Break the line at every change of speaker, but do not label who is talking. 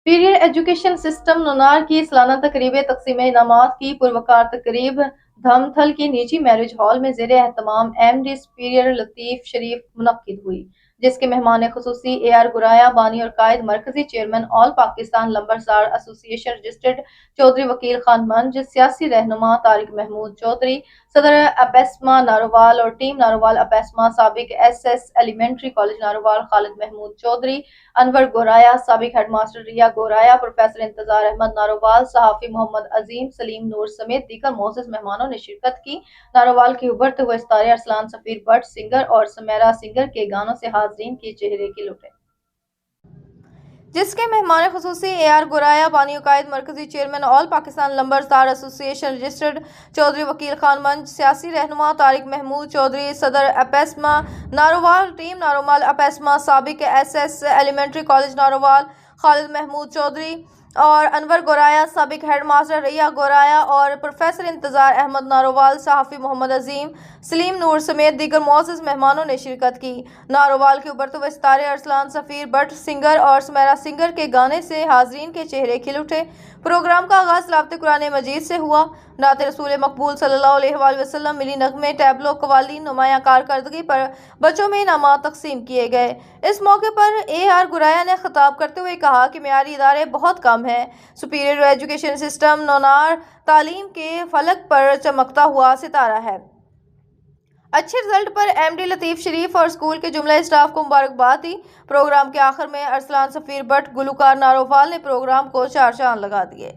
Superior education system Nonar کی سالانہ تقریب تقسیم انعامات کی پروقار تقریب دھم تھل کے نجی میرج ہال میں زیر اہتمام ایم ڈی سپیریئر لطیف شریف منعقد ہوئی، جس کے مہمان خصوصی اے آر گرایا بانی اور قائد مرکزی چیئرمین آل پاکستان لمبرسار ایسوسی ایشن رجسٹرڈ چودھری وکیل خان منج، سیاسی رہنما طارق محمود چودھری، صدر اپیسما ناروال اور ٹیم ناروال اپیسما، سابق S S elementary college Narowal Khalid Mahmood Chaudhry, Anwar Goraya, سابق ہیڈ ماسٹر ریا گورایا، پروفیسر انتظار احمد ناروال، صحافی محمد عظیم سلیم نور سمیت دیگر معزز مہمانوں نے شرکت کی۔ ناروال کے ابھرتے ہوئے ستارے ارسلان سفیر بٹ سنگر اور سمیرا سنگر کے گانوں سے حاضرین کے چہرے کھل اٹھے، جس کے مہمان خصوصی اے آر گورایا بانی و قائد مرکزی چیئرمین آل پاکستان لمبرسار ایسوسی ایشن رجسٹرڈ چودھری وکیل خان منج، سیاسی رہنما طارق محمود چودھری، صدر APSMA Narowal, team Narowal APSMA, سابق S S elementary college Narowal Khalid Mahmood Chaudhry اور انور گورایا، سابق ہیڈ ماسٹر ریا گورایا اور پروفیسر انتظار احمد ناروال، صحافی محمد عظیم سلیم نور سمیت دیگر معزز مہمانوں نے شرکت کی۔ ناروال کے ابھرتے ہوئے ستارے ارسلان سفیر بٹ سنگر اور سمیرا سنگر کے گانے سے حاضرین کے چہرے کھل اٹھے۔ پروگرام کا آغاز تلاوت قرآن مجید سے ہوا۔ نعت رسول مقبول صلی اللہ علیہ وآلہ وسلم، ملی نغمے، ٹیبلو، قوالین، نمایاں کارکردگی پر بچوں میں انعامات تقسیم کیے گئے۔ اس موقع پر اے آر گورایا نے خطاب کرتے ہوئے کہا کہ معیاری ادارے بہت کم ہیں۔ سپیریئر ایجوکیشن سسٹم نونار تعلیم کے فلک پر چمکتا ہوا ستارہ ہے۔ اچھے رزلٹ پر ایم ڈی لطیف شریف اور اسکول کے جملہ اسٹاف کو مبارکباد دی۔ پروگرام کے آخر میں ارسلان سفیر بٹ گلوکار ناروال نے پروگرام کو چار چاند لگا دیے۔